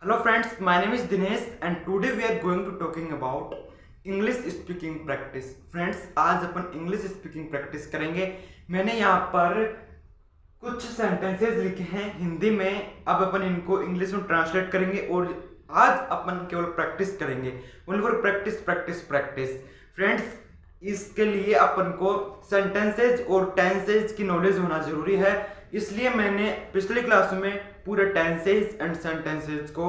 Hello friends, my name is Dinesh and today we are going to talking about English speaking practice. Friends, आज अपन English speaking practice करेंगे। मैंने यहाँ पर कुछ sentences लिखे हैं हिंदी में, अब अपन इनको इंग्लिश में ट्रांसलेट करेंगे और आज अपन केवल प्रैक्टिस करेंगे। Only for practice practice practice. Friends, इसके लिए अपन को सेंटेंसेज और टेंसेज की नॉलेज होना जरूरी है, इसलिए मैंने पिछली क्लास में पूरे टेंसेज एंड सेंटेंसेज को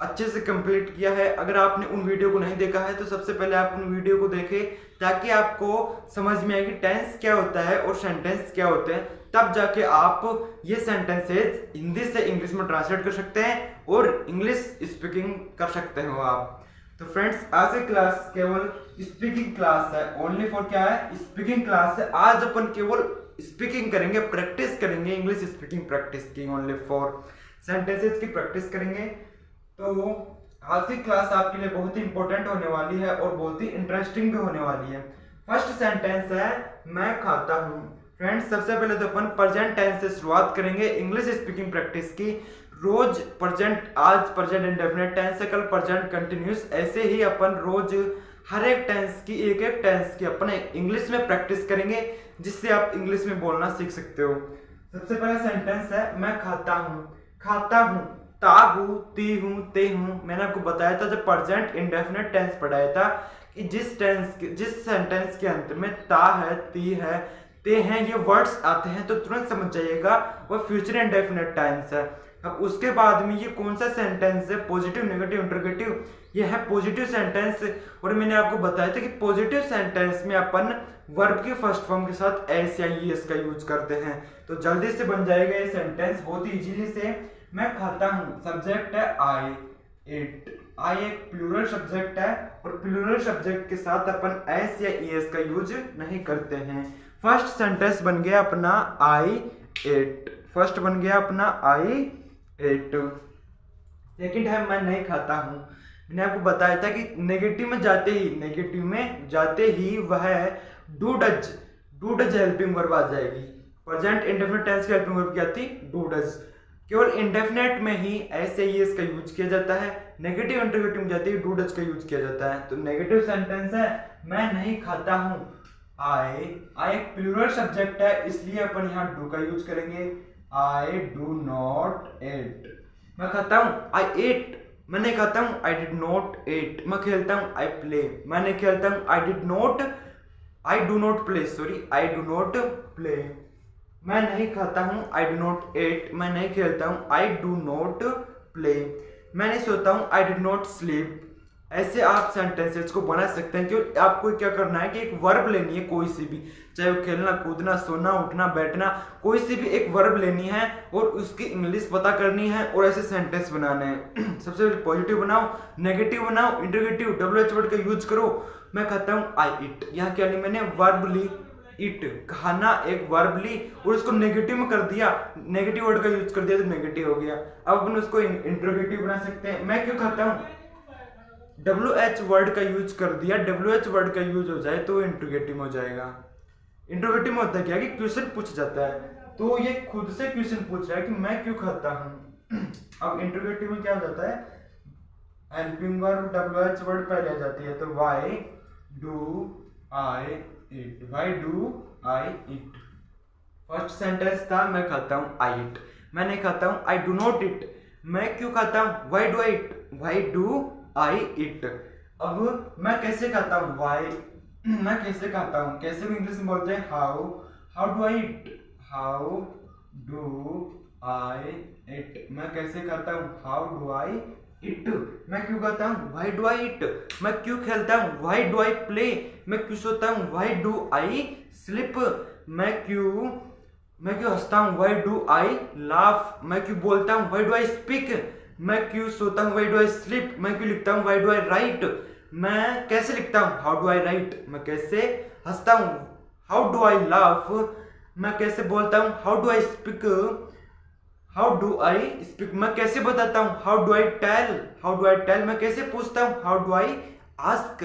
अच्छे से कंप्लीट किया है। अगर आपने उन वीडियो को नहीं देखा है तो सबसे पहले आप उन वीडियो को देखें ताकि आपको समझ में आए कि टेंस क्या होता है और सेंटेंस क्या होते हैं। तब जाके आप ये सेंटेंसेज हिंदी से इंग्लिश में ट्रांसलेट कर सकते हैं और इंग्लिश स्पीकिंग कर सकते हो आप। तो फ्रेंड्स, आज की क्लास केवल स्पीकिंग क्लास है। ओनली फॉर क्या है? स्पीकिंग क्लास है। आज अपन केवल स्पीकिंग करेंगे, प्रैक्टिस करेंगे, इंग्लिश स्पीकिंग प्रैक्टिस की। ओनली फॉर सेंटेंसेस की प्रैक्टिस करेंगे। तो आज की क्लास आपके लिए बहुत ही इंपॉर्टेंट होने वाली है और बहुत ही इंटरेस्टिंग भी होने वाली है। फर्स्ट सेंटेंस है मैं खाता हूँ। फ्रेंड्स, सबसे पहले तो अपन प्रेजेंट टेंस से शुरुआत करेंगे इंग्लिश स्पीकिंग प्रैक्टिस की। रोज प्रेजेंट, आज प्रेजेंट इंडेफिनिट टेंस है, कल प्रेजेंट कंटिन्यूस, ऐसे ही अपन रोज हर एक टेंस की एक एक टेंस की अपन इंग्लिश में प्रैक्टिस करेंगे जिससे आप इंग्लिश में बोलना सीख सकते हो। सबसे पहला सेंटेंस है मैं खाता हूँ। खाता हूँ, ता हूँ, ती हूँ, ते हूँ। मैंने आपको बताया था जब प्रेजेंट इंडेफिनिट टेंस पढ़ाया था कि जिस सेंटेंस के अंत में ता है, ती है, ते हैं, ये वर्ड्स आते हैं तो तुरंत समझ जाइएगा वो फ्यूचर इंडेफिनिट टेंस है। अब उसके बाद में ये कौन सा सेंटेंस है? Positive, negative, interrogative. ये है पॉजिटिव सेंटेंस। और मैंने आपको बताया था कि पॉजिटिव सेंटेंस में अपन वर्ब के फर्स्ट फॉर्म के साथ एस या ईएस का यूज करते हैं, तो जल्दी से बन जाएगा ये सेंटेंस बहुत ही इजीली से। मैं खाता हूँ, सब्जेक्ट है आई, इट। आई एक प्लूरल सब्जेक्ट है और प्लूरल सब्जेक्ट के साथ अपन एस या ईएस का यूज नहीं करते हैं। फर्स्ट सेंटेंस बन गया अपना आई इट। फर्स्ट बन गया अपना आई इट। सेकंड है मैं नहीं खाता हूँ। मैंने आपको बताया था कि नेगेटिव में जाते ही वह डू डज हेल्पिंग वर्ब आ जाएगी। प्रेजेंट इंडेफिनिट टेंस की हेल्पिंग वर्ब क्या थी? Do does. केवल इंडेफिनिट में ही ऐसे ही इसका यूज किया जाता है। नेगेटिव इंटरोगेटिव में जाते ही डू डज का यूज किया जाता है। तो नेगेटिव सेंटेंस है मैं नहीं खाता हूँ। आई एक प्लूरल सब्जेक्ट है, इसलिए अपन यहाँ डू का यूज करेंगे। I do not at. मैं खाता हूँ, आई एट। मैं नहीं खाता हूँ, आई डिड नॉट एट। मैं खेलता हूँ, आई प्ले। मैं नहीं खेलता हूँ, I do not play. Sorry, I do not play. मैं नहीं खाता हूँ, आई डू नॉट एट। मैं नहीं खेलता हूँ, आई डू नॉट प्ले। मैं नहीं सोता हूँ, आई डिड नॉट स्लीप। ऐसे आप सेंटेंसेस को बना सकते हैं। क्यों? आपको क्या करना है कि एक वर्ब लेनी है कोई सी भी, चाहे वो खेलना, कूदना, सोना, उठना, बैठना, कोई सी भी एक वर्ब लेनी है और उसकी इंग्लिश पता करनी है और ऐसे सेंटेंस बनाने हैं। सबसे पहले पॉजिटिव बनाओ, नेगेटिव बनाओ, इंटरोगेटिव, WH वर्ड का यूज करो। मैं खाता हूँ, आई इट। यहाँ क्या ली मैंने? वर्ब ली, इट, खाना एक वर्ब ली और उसको नेगेटिव में कर दिया, नेगेटिव वर्ड का यूज कर दिया तो नेगेटिव हो गया। अब अपन उसको इंटरोगेटिव बना सकते हैं। मैं क्यों खाता हूँ? WH वर्ड का यूज कर दिया, WH वर्ड का यूज हो जाए तो इंटरोगेटिव हो जाएगा। इंटरोगेटिव में होता है क्या कि क्वेश्चन पूछ जाता है, तो ये खुद से क्वेश्चन पूछ रहा है कि मैं क्यों खाता हूँ। अब इंटरोगेटिव में क्या हो जाता है? हेल्पिंग वर्ब WH वर्ड पहले आ जाती है, तो why do I it. Why do I it. First sentence था मैं खाता हूँ, आई इट। मैं नहीं खाता हूँ, आई डू नॉट इट। मैं क्यों खाता हूँ? Why do I it. Why do I it. अब मैं कैसे खाता हूँ? व्हाई। मैं कैसे खाता हूँ? कैसे भी इंग्लिश में बोलते हैं how do I it. How do I it. मैं कैसे खाता हूँ? How do I it. मैं क्यों खाता हूँ? Why do I it. मैं क्यों खेलता हूँ? Why do I play. मैं क्यों सोता हूँ? Why do I sleep. मैं क्यों हंसता हूँ? Why do I laugh. मैं क्यों बोलता हूँ? Why do I speak. मैं क्यों सोता हूँ? Why do I sleep. मैं क्यों लिखता हूँ? Why do I write. मैं कैसे लिखता हूँ? How do I write. मैं कैसे हंसता हूँ? How do I laugh. मैं कैसे बोलता हूँ? How do I speak. How do I speak. मैं कैसे बताता हूँ? How do I tell. मैं कैसे पूछता हूँ? How do I ask.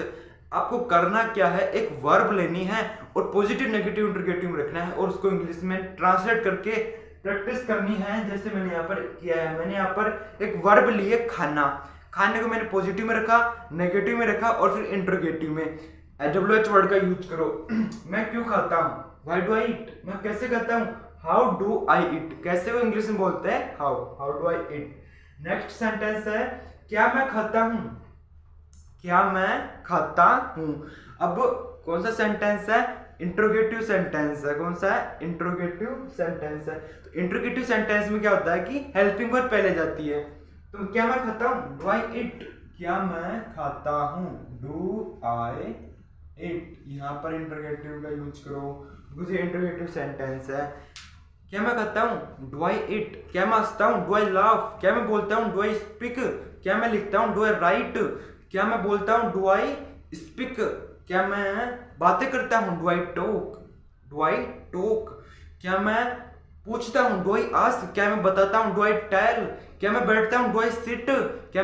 आपको करना क्या है? एक वर्ब लेनी है और पॉजिटिव, नेगेटिव, इंटरोगेटिव में रखना है और उसको इंग्लिश में ट्रांसलेट करके प्रैक्टिस करनी है जैसे मैंने यहाँ पर किया है। मैंने यहाँ पर एक वर्ब लिए खाना, खाने को मैंने पॉजिटिव में रखा, नेगेटिव में रखा और फिर इंट्रोगेटिव में WH वर्ड का यूज करो। मैं क्यों खाता हूँ, व्हाई डू आई ईट, मैं कैसे खाता हूँ, हाउ डू आई ईट, कैसे वो इंग्लिश में बोलते हैं how do I eat. Next sentence है क्या मैं खाता हूँ, क्या मैं खाता हूँ। अब कौन सा सेंटेंस है, इंट्रोगेटिव सेंटेंस है। कौन सा है, इंट्रोगेटिव सेंटेंस है। तो इंट्रोगेटिव सेंटेंस में क्या होता है कि हेल्पिंग वर्ब पहले जाती है। तो क्या मैं खाता हूँ, डू आई ईट, क्या मैं खाता हूँ, डू आई ईट। यहाँ पर इंट्रोगेटिव का यूज करो बिकॉज़ ये इंट्रोगेटिव सेंटेंस है। क्या मैं खाता हूँ, डू आई ईट, क्या मैं हंसता हूँ, डू आई लाफ, क्या मैं बोलता हूँ, डू आई स्पीक, क्या मैं लिखता हूँ, डू आई राइट, क्या मैं बोलता हूँ, डू आई स्पीक, क्या मैं बातें करता हूँ, do I talk, do I talk, क्या मैं पूछता हूँ, डू आई आस्क, क्या मैं बताता हूँ, डू आई टेल, क्या मैं बैठता हूँ, डू आई सिट, क्या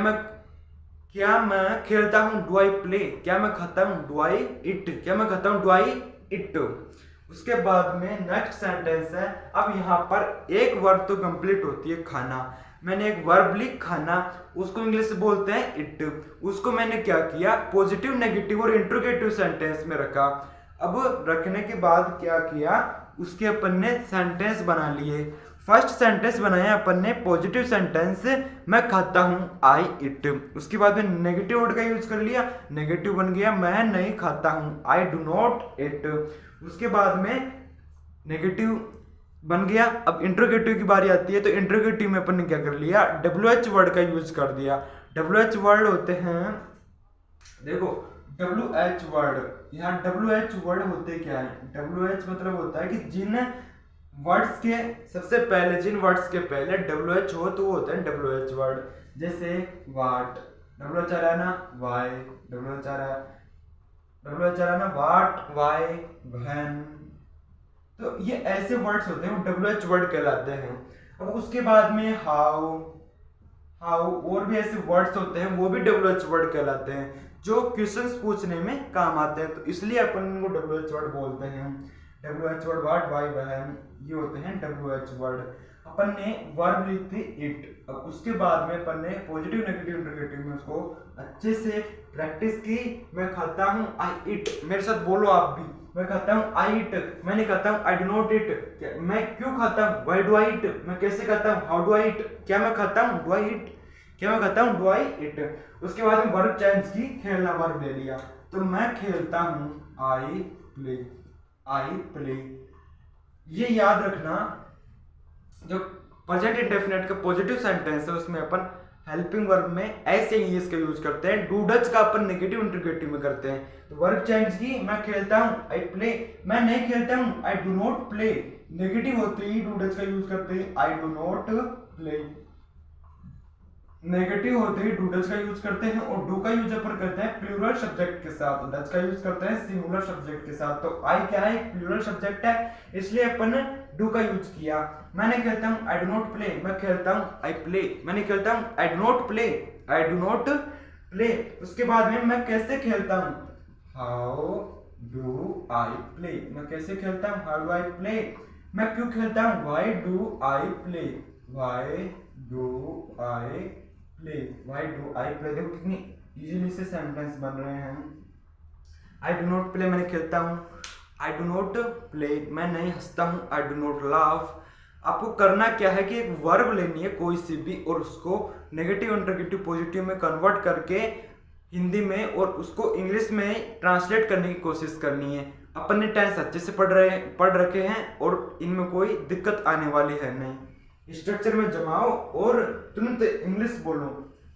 मैं खेलता हूँ, डू आई प्ले, क्या मैं खाता हूँ, डू आई इट, क्या मैं खाता हूँ, डू आई इट। उसके बाद में नेक्स्ट सेंटेंस है। अब यहाँ पर एक वर्ब तो कंप्लीट होती है खाना, मैंने एक वर्ब ली खाना, उसको इंग्लिश से बोलते हैं इट। उसको मैंने क्या किया, पॉजिटिव, नेगेटिव और इंट्रोगेटिव सेंटेंस में रखा। अब रखने के बाद क्या किया, उसके अपन ने सेंटेंस बना लिए। फर्स्ट सेंटेंस बनाया अपन ने पॉजिटिव सेंटेंस, मैं खाता हूँ, आई इट। उसके बाद में नेगेटिव वर्ड का यूज कर लिया, नेगेटिव बन गया मैं नहीं खाता हूँ, आई डू नॉट इट। उसके बाद में नेगेटिव बन गया। अब इंट्रोगेटिव की बारी आती है, तो इंट्रोगेटिव में अपन ने क्या कर लिया, WH वर्ड का यूज कर दिया। WH वर्ड होते हैं, देखो WH वर्ड, यहाँ WH वर्ड होते क्या है, WH मतलब होता है कि जिन वर्ड्स के सबसे पहले, जिन वर्ड्स के पहले WH हो तो वो होते हैं WH वर्ड। जैसे वाट, WH आ रहा है ना, वाई, WH आ रहा है ना, वाट, वाई, व्हेन, तो ये ऐसे वर्ड्स होते हैं, वो WH वर्ड कहलाते हैं। अब उसके बाद में हाउ और भी ऐसे वर्ड्स होते हैं, वो भी WH वर्ड कहलाते हैं, जो क्वेश्चंस पूछने में काम आते हैं, तो इसलिए अपन इनको WH वर्ड बोलते हैं। WH word, what, why, when, ये होते हैं WH वर्ड। अपन ने वर्ब ली थी इट। अब उसके बाद में अपन ने पॉजिटिव, नेगेटिव, इंट्रोगेटिव में उसको अच्छे से प्रैक्टिस की। मैं खाता हूँ, आई ईट, मेरे साथ बोलो आप भी, मैं खाता हूँ, आई ईट, मैं नहीं खाता हूँ, आई डू नॉट ईट, मैं क्यों खाता हूँ, व्हाई डू आई ईट, मैं कैसे खाता हूँ, हाउ डू आई ईट, क्या मैं खाता हूँ, डू आई ईट, क्या मैं खाता हूँ, डू आई ईट। उसके बाद में वर्ब चेंज की, खेलना वर्ब ले लिया, तो मैं खेलता हूँ, आई प्ले, आई प्ले। ये याद रखना, जो प्रेजेंट इंडेफिनिट का पॉजिटिव सेंटेंस है उसमें अपन हेल्पिंग वर्ब में ऐसे इंग्लिश का यूज करते हैं, डू डज का अपन नेगेटिव इंट्रोगेटिव में करते हैं। तो वर्ब चेंज की, मैं खेलता हूँ, आई प्ले, मैं नहीं खेलता हूँ, I do not play, negative होते ही डू डज का यूज करते हैं, I do not play, negative होते ही डू डज का यूज करते हैं, और डू का यूज अपन करते हैं प्लूरल सब्जेक्ट के साथ, डज का यूज करते हैं सिंगुलर सब्जेक्ट के साथ। तो आई क्या है, प्लूरल सब्जेक्ट है, इसलिए अपन ने डू का यूज किया। मैं नहीं खेलता हूँ, आई डू नॉट प्ले, मैं खेलता हूँ, आई प्ले, मैं नहीं खेलता हूँ, I do not play, I do not play. उसके बाद में मैं कैसे खेलता हूँ, हाउ डू आई प्ले, मैं कैसे खेलता हूँ, हाउ डू आई प्ले। मैं क्यों खेलता हूँ, why do I play, why do I play, why do I play. देखो कितनी इजीली से सेंटेंस बन रहे हैं। आई डू नॉट प्ले, मैंने खेलता हूँ, आई डू नॉट प्ले, मैं नहीं हंसता हूँ, आई डू नॉट लाफ। आपको करना क्या है कि एक वर्ब लेनी है कोई सी भी, और उसको नेगेटिव, इंट्रोगेटिव, पॉजिटिव में कन्वर्ट करके हिंदी में और उसको इंग्लिश में ट्रांसलेट करने की कोशिश करनी है। अपन ने टेंस अच्छे से पढ़ रखे हैं और इनमें कोई दिक्कत आने वाली है नहीं। स्ट्रक्चर में जमाओ और तुरंत इंग्लिश बोलो।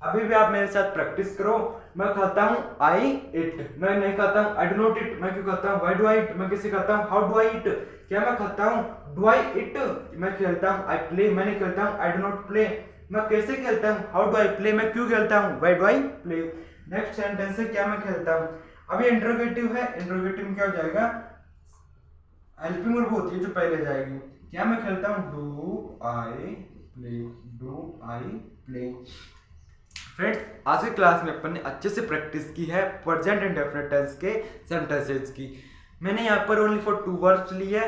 अभी भी आप मेरे साथ प्रैक्टिस करो। मैं खाता हूँ, आई इट, मैं नहीं खाता हूँ, आई डू नॉट इट, मैं क्यों खाता हूँ, व्हाई डू आई इट, मैं कैसे खाता हूँ, हाउ डू आई इट, क्या मैं खाता हूँ, डू आई इट, मैं खेलता हूँ, आई प्ले, मैं नहीं खेलता हूँ, आई डू नॉट प्ले, मैं कैसे खेलता हूँ, हाउ डू आई प्ले, मैं क्यों खेलता हूँ, why do I play. Next sentence है क्या मैं खेलता हूँ। अब ये इंट्रोगेटिव है, इंट्रोगेटिव में क्या हो जाएगा, हेल्पिंग वर्ब होती है जो पहले जाएगी। क्या मैं खेलता हूँ, do I play, do I play. Friends, आज की क्लास में अपन ने अच्छे से प्रैक्टिस की है प्रेजेंट इंडेफिनिट टेंस के सेंटेंसेस की। मैंने यहाँ पर ओनली फॉर 2 वर्ड्स लिए,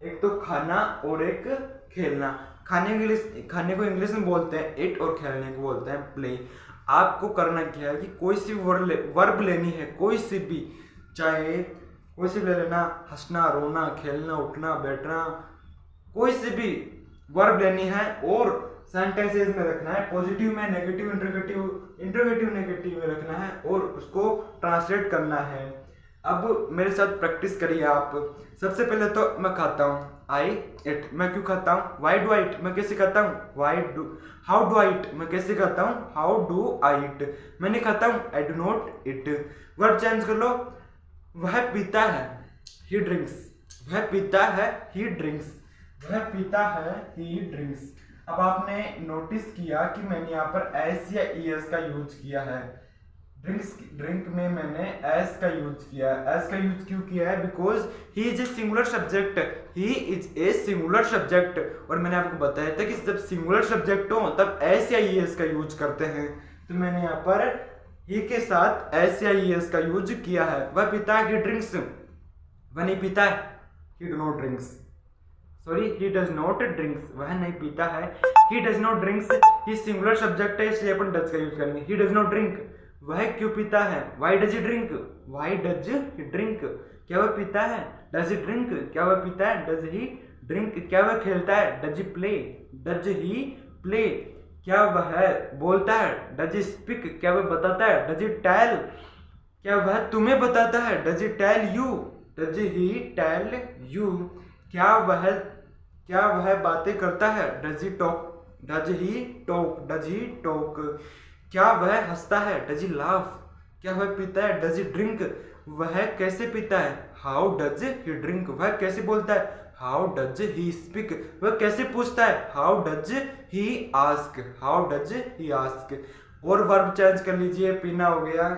एक तो खाना और एक खेलना। खाने को इंग्लिश में बोलते हैं इट और खेलने को बोलते हैं प्ले। आपको करना क्या है कि कोई सी वर्ब लेनी है, कोई सी भी, चाहे कोई सी भी ले लेना, हंसना, रोना, खेलना, उठना, बैठना, कोई सी भी वर्ब लेनी है और सेंटेंसेस में रखना है, पॉजिटिव में, नेगेटिव, इंट्रोगेटिव नेगेटिव में रखना है और उसको ट्रांसलेट करना है। अब मेरे साथ प्रैक्टिस करिए आप। सबसे पहले तो मैं खाता हूँ, आई इट, मैं क्यों खाता हूँ, वाई डू आई इट, मैं कैसे खाता हूँ, हाउ डू आई इट, मैं कैसे खाता हूँ, हाउ डू आई इट, मैं नहीं खाता हूँ, I do not it. Verb change कर लो, वह पीता है, ही ड्रिंक्स, वह पीता है, ही ड्रिंक्स, वह पीता है, ही ड्रिंक्स। अब आपने नोटिस किया कि मैंने यहाँ पर एस या ईएस का यूज किया है। ड्रिंक में मैंने एस का यूज किया है। एस का यूज क्यों किया है? Because he is a singular subject, he is a singular subject. और मैंने आपको बताया था कि जब सिंगुलर सब्जेक्ट हो तब एस या ईएस का यूज करते हैं। तो मैंने यहाँ पर ही के साथ एस या ईएस का यूज किया है। वह पीता है, ही ड्रिंक्स, वह नहीं पीता है, ही do not drinks, sorry he does not drinks, वह नहीं पीता है, he does not drinks. He singular subject है इसलिए अपन डज का यूज करेंगे। ही डज नॉट ड्रिंक, वह क्यों पीता है, why does he drink, why does he drink, क्या वह पीता है, डज ही ड्रिंक, क्या वह पीता है, डज ही ड्रिंक, क्या वह खेलता है, does he play, does he play, क्या वह बोलता है, डज ही स्पीक, क्या वह बताता है, डज ही टेल, क्या वह तुम्हें बताता है, does he tell you, does he tell you, क्या वह बातें करता है, does he talk, does he talk, does he talk, क्या वह हंसता है, डज ही लाफ, क्या वह पीता है, डज ही ड्रिंक, वह कैसे पीता है, हाउ डज ही ड्रिंक, वह कैसे बोलता है, हाउ डज ही स्पीक, वह कैसे पूछता है, how does he ask, how does he ask. और वर्ब चेंज कर लीजिए, पीना हो गया,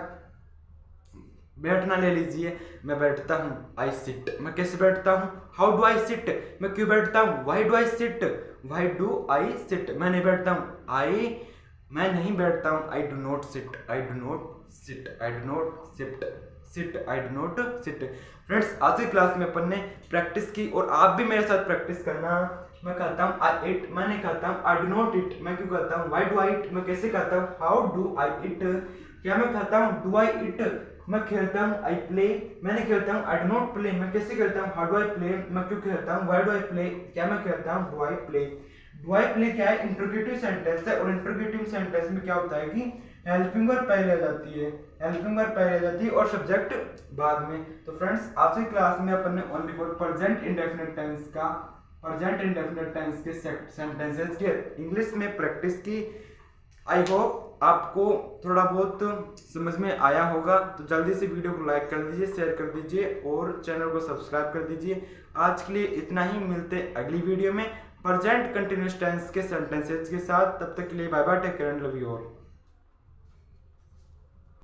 बैठना ले लीजिए, मैं बैठता हूँ, आई सिट, मैं कैसे बैठता हूँ, हाउ डू आई सिट, मैं क्यों बैठता हूँ, why do I sit, why do I sit, मैं नहीं बैठता हूँ, मैं नहीं बैठता हूँ, I do not sit, I do not sit, I do not sit, I do not sit. Friends, आज की क्लास में अपन ने प्रैक्टिस की और आप भी मेरे साथ प्रैक्टिस करना। मैं कहता हूँ आई इट, मैं नहीं कहता हूँ, आई डू नॉट इट, मैं क्यों कहता हूँ, वाई डू आई इट, मैं कैसे कहता हूँ, हाउ डू आई इट, क्या मैं कहता हूँ, डू आई इट, मैं खेलता हूँ, आई प्ले, मैं नहीं खेलता हूँ, आई डू नॉट प्ले, मैं कैसे खेलता हूँ, हाउ डू आई प्ले, मैं क्यों खेलता हूँ, वाई डू आई प्ले, क्या मैं खेलता हूँ, do I play. Do I play क्या है, इंट्रोगेटिव सेंटेंस है और इंट्रोगेटिव सेंटेंस में क्या होता है कि हेल्पिंग वर्ब पहले आ जाती है, हेल्पिंग वर्ब पहले आ जाती है और सब्जेक्ट बाद में। तो फ्रेंड्स, आज की क्लास में अपन ने only for present indefinite tense के सेंटेंसेस के इंग्लिश में प्रैक्टिस की। आई होप आपको थोड़ा बहुत समझ में आया होगा। तो जल्दी से वीडियो को लाइक कर दीजिए, शेयर कर दीजिए और चैनल को सब्सक्राइब कर दीजिए। आज के लिए इतना ही, मिलते अगली वीडियो में प्रेजेंट कंटिन्यूअस टेंस के सेंटेंसेस के साथ। तब तक के लिए bye bye, take care and love you all.